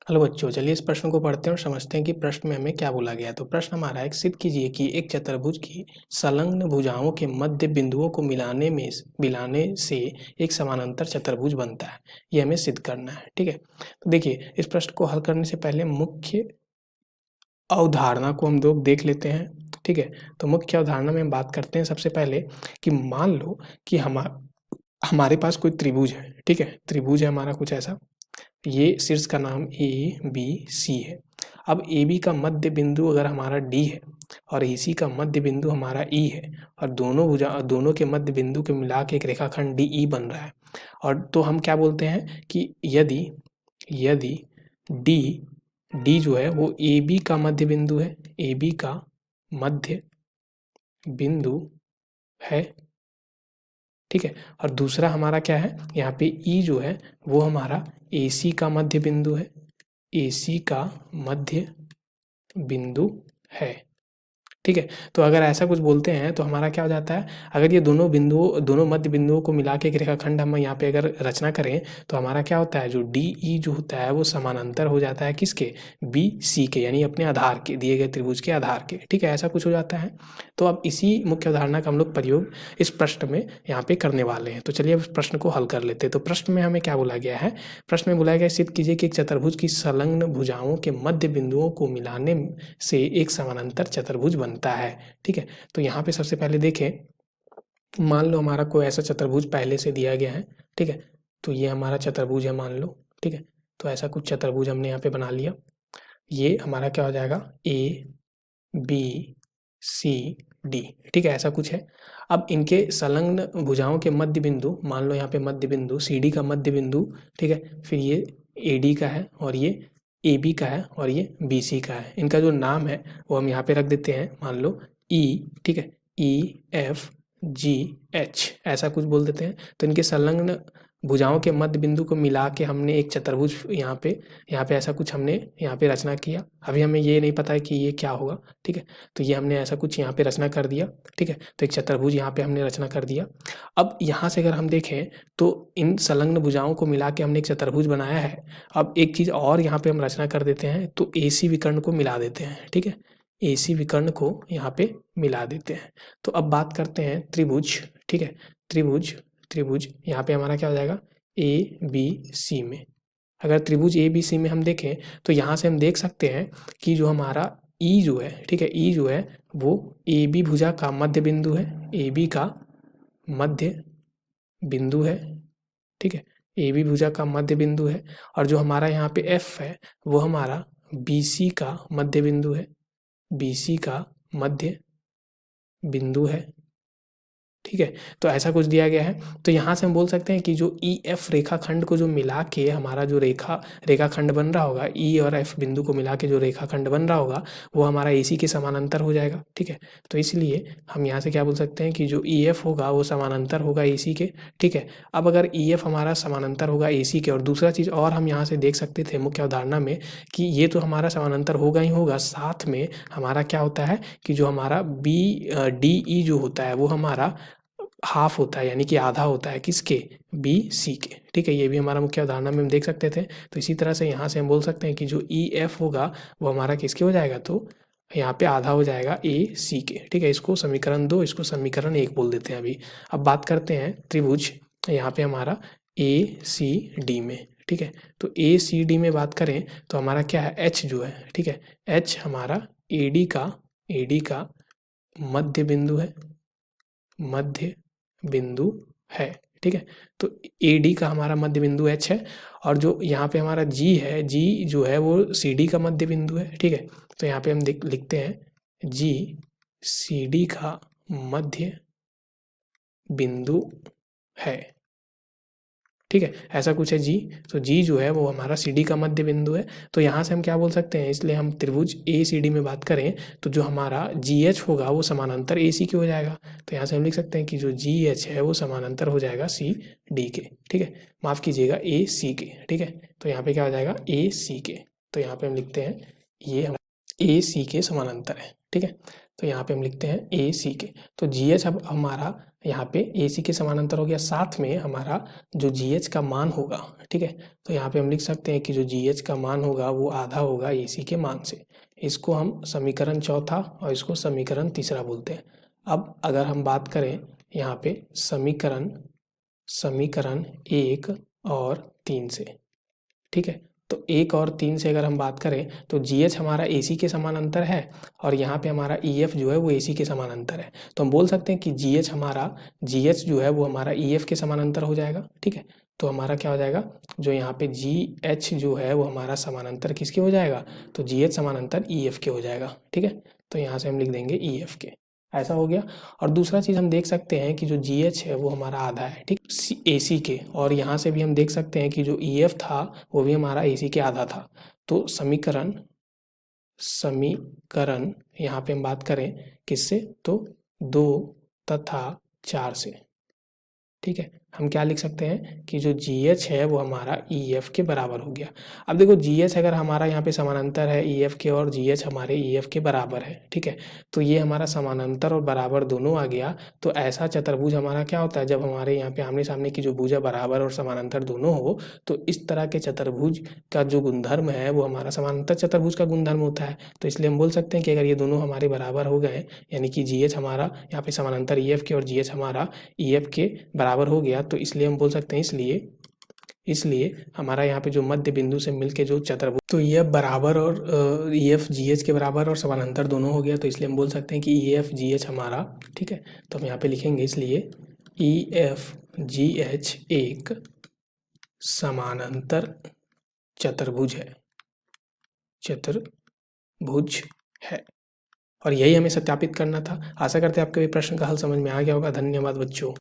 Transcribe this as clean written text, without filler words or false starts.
Hello बच्चों, चलिए इस प्रश्न को पढ़ते हैं और समझते हैं कि प्रश्न में हमें क्या बोला गया है। तो प्रश्न हमारा है, सिद्ध कीजिए कि एक चतुर्भुज की संलग्न भुजाओं के मध्य बिंदुओं को मिलाने से एक समानांतर चतुर्भुज बनता है। ये हमें सिद्ध करना है। ठीक है, तो देखिए इस प्रश्न को हल करने से पहले मुख्य अवधारणा को हम लोग देख लेते हैं। ठीक है, तो मुख्य अवधारणा में हम बात करते हैं सबसे पहले कि मान लो कि हमारे पास कोई त्रिभुज है। ठीक है, त्रिभुज है हमारा कुछ ऐसा, ये शीर्ष का नाम ए बी सी है। अब ए बी का मध्य बिंदु अगर हमारा डी है और ए सी का मध्य बिंदु हमारा ई है और दोनों के मध्य बिंदु के मिला के एक रेखाखंड डी ई बन रहा है। और तो हम क्या बोलते हैं कि यदि यदि डी डी जो है वो ए बी का मध्य बिंदु है, ए बी का मध्य बिंदु है। ठीक है, और दूसरा हमारा क्या है, यहाँ पे ई जो है वो हमारा ए सी का मध्य बिंदु है, ए सी का मध्य बिंदु है। ठीक है, तो अगर ऐसा कुछ बोलते हैं तो हमारा क्या हो जाता है, अगर ये दोनों मध्य बिंदुओं को मिला के एक रेखाखंड हम यहाँ पे अगर रचना करें तो हमारा क्या होता है, जो डी ई जो होता है वो समानांतर हो जाता है किसके, बी सी के, यानी अपने आधार के, दिए गए त्रिभुज के आधार के। ठीक है, ऐसा कुछ हो जाता है। तो अब इसी मुख्य अवधारणा का हम लोग प्रयोग इस प्रश्न में यहाँ पे करने वाले हैं। तो चलिए अब इस प्रश्न को हल कर लेते हैं। तो प्रश्न में हमें क्या बोला गया है, प्रश्न में बोला गया सिद्ध कीजिए कि एक चतुर्भुज की संलग्न भुजाओं के मध्य बिंदुओं को मिलाने से एक समानांतर चतुर्भुज बनता है। ठीक है, तो यहाँ पे सबसे पहले देखें, मान लो हमारा कोई ऐसा चतुर्भुज पहले से दिया गया है। ठीक है, तो ये हमारा चतुर्भुज है मान लो। ठीक है, तो ऐसा कुछ चतुर्भुज हमने यहाँ पे बना लिया। ये हमारा क्या हो जाएगा, ए बी सी डी। ठीक है, ऐसा कुछ है। अब इनके संलग्न भुजाओं के मध्य बिंदु, मान लो यहाँ पे मध्य बिंदु सी डी का मध्य बिंदु, ठीक है, फिर ये ए डी का है और ये ए बी का है और ये बी सी का है। इनका जो नाम है वो हम यहाँ पे रख देते हैं, मान लो ई। ठीक है, ई एफ जी एच, ऐसा कुछ बोल देते हैं। तो इनके संलग्न भुजाओं के मध्य बिंदु को मिला के हमने एक चतुर्भुज यहाँ पे ऐसा कुछ हमने यहाँ पे रचना किया। अभी हमें ये नहीं पता है कि ये क्या होगा। ठीक है, तो ये हमने ऐसा कुछ यहाँ पे रचना कर दिया। ठीक है, तो एक चतुर्भुज यहाँ पे हमने रचना कर दिया। अब यहाँ से अगर हम देखें तो इन संलग्न भुजाओं को मिला के हमने एक चतुर्भुज बनाया है। अब एक चीज़ और यहाँ पे हम रचना कर देते हैं, तो AC विकर्ण को मिला देते हैं। ठीक है, AC विकर्ण को यहाँ पे मिला देते हैं। तो अब बात करते हैं त्रिभुज। ठीक है, त्रिभुज त्रिभुज यहाँ पे हमारा क्या हो जाएगा, ए बी सी में। अगर त्रिभुज ए बी सी में हम देखें तो यहाँ से हम देख सकते हैं कि जो हमारा ई जो है, ठीक है, ई जो है वो ए बी भुजा का मध्य बिंदु है, ए बी का मध्य बिंदु है। ठीक है, ए बी भुजा का मध्य बिंदु है। और जो हमारा यहाँ पे एफ है वो हमारा बी सी का मध्य बिंदु है, बी सी का मध्य बिंदु है। ठीक है, तो ऐसा कुछ दिया गया है। तो यहाँ से हम बोल सकते हैं कि जो ई एफ रेखाखंड को जो मिला के हमारा जो रेखाखंड बन रहा होगा, ई और एफ बिंदु को मिला के जो रेखाखंड बन रहा होगा वो हमारा ए सी के समानांतर हो जाएगा। ठीक है, तो इसलिए हम यहाँ से क्या बोल सकते हैं कि जो ई एफ होगा वो समानांतर होगा ए सी के। ठीक है, अब अगर ई एफ हमारा समानांतर होगा ए सी के, और दूसरा चीज़ और हम यहाँ से देख सकते थे मुख्य अवधारणा में कि ये तो हमारा समानांतर होगा ही होगा, साथ में हमारा क्या होता है कि जो हमारा बी डी ई जो होता है वो हमारा हाफ होता है, यानी कि आधा होता है किसके, बी सी के। ठीक है, ये भी हमारा मुख्य अवधारणा में हम देख सकते थे। तो इसी तरह से यहाँ से हम बोल सकते हैं कि जो ई एफ होगा वो हमारा किसके हो जाएगा, तो यहाँ पे आधा हो जाएगा ए सी के। ठीक है, इसको समीकरण 2, इसको समीकरण 1 बोल देते हैं अभी। अब बात करते हैं त्रिभुज यहाँ पे हमारा ए सी डी में। ठीक है, तो ए सी डी में बात करें तो हमारा क्या है, एच जो है, ठीक है, एच हमारा ए डी का मध्य बिंदु है, मध्य बिंदु है। ठीक है, तो ए डी का हमारा मध्य बिंदु एच है। और जो यहाँ पे हमारा जी है, जी जो है वो सी डी का मध्य बिंदु है। ठीक है, तो यहाँ पे हम लिखते हैं जी सी डी का मध्य बिंदु है। ठीक है, ऐसा कुछ है जी। तो जी जो है वो हमारा सी डी का मध्य बिंदु है। तो यहाँ से हम क्या बोल सकते हैं, इसलिए हम त्रिभुज ए सी डी में बात करें तो जो हमारा जी एच होगा वो समानांतर ए सी के हो जाएगा। तो यहाँ से हम लिख सकते हैं कि जो जी एच है वो समानांतर हो जाएगा सी डी के। ठीक है, माफ़ कीजिएगा ए सी के। ठीक है, तो यहाँ पे क्या हो जाएगा, ए सी के। तो यहाँ पे हम लिखते हैं ये ए सी के समानांतर है। ठीक है, तो यहाँ पे हम लिखते हैं ए सी के। तो जी एच अब हमारा यहाँ पे ए सी के समानांतर हो गया, साथ में हमारा जो जी एच का मान होगा, ठीक है, तो यहाँ पे हम लिख सकते हैं कि जो जी एच का मान होगा वो आधा होगा ए सी के मान से। इसको हम समीकरण चौथा और इसको समीकरण तीसरा बोलते हैं। अब अगर हम बात करें यहाँ पे समीकरण 1 और 3 से, ठीक है, तो 1 और 3 से अगर हम बात करें तो जी एच हमारा ए सी के समानांतर है और यहाँ पे हमारा ई एफ जो है वो ए सी के समानांतर है। तो हम बोल सकते हैं कि जी एच जो है वो हमारा ई एफ के समानांतर हो जाएगा, ठीक है। तो हमारा क्या हो जाएगा, जो यहाँ पे जी एच जो है वो हमारा समानांतर किसके हो जाएगा, तो जी एच समानांतर ई एफ के हो जाएगा, ठीक है। तो यहाँ से हम लिख देंगे ई एफ के, ऐसा हो गया। और दूसरा चीज़ हम देख सकते हैं कि जो जी एच है वो हमारा आधा है, ठीक, ए सी के, और यहाँ से भी हम देख सकते हैं कि जो ई एफ था वो भी हमारा ए सी के आधा था। तो समीकरण यहाँ पे हम बात करें किससे, तो 2 तथा 4 से, ठीक है। हम क्या लिख सकते हैं कि जो जी एच है वो हमारा ई एफ के बराबर हो गया। अब देखो जी एच अगर हमारा यहाँ पे समानांतर है ई एफ के और जी एच हमारे ई एफ के बराबर है, ठीक है, तो ये हमारा समानांतर और बराबर दोनों आ गया। तो ऐसा चतुर्भुज हमारा क्या होता है, जब हमारे यहाँ पे आमने सामने की जो भुजा बराबर और समानांतर दोनों हो, तो इस तरह के चतुर्भुज का जो गुणधर्म है वो हमारा समानांतर चतुर्भुज का गुणधर्म होता है। तो इसलिए हम बोल सकते हैं कि अगर ये दोनों हमारे बराबर हो गए, यानी कि जी एच हमारा यहाँ पे समानांतर ई एफ के और जी एच हमारा ई एफ के बराबर हो गया, तो इसलिए हम बोल सकते हैं इसलिए हमारा यहाँ पे जो मध्य बिंदु से मिलके जो चतुर्भुज, तो ई एफ बराबर और ई एफ जी एच के बराबर और समानांतर दोनों हो गया, तो इसलिए हम बोल सकते हैं कि ई एफ जी एच हमारा, ठीक है, तो हम यहाँ पे लिखेंगे इसलिए ई एफ जी एच एक समानांतर चतुर्भुज है। और यही हमें सत्यापित करना था। आशा करते हैं आपके भी प्रश्न का हल समझ में आ गया होगा। धन्यवाद बच्चों।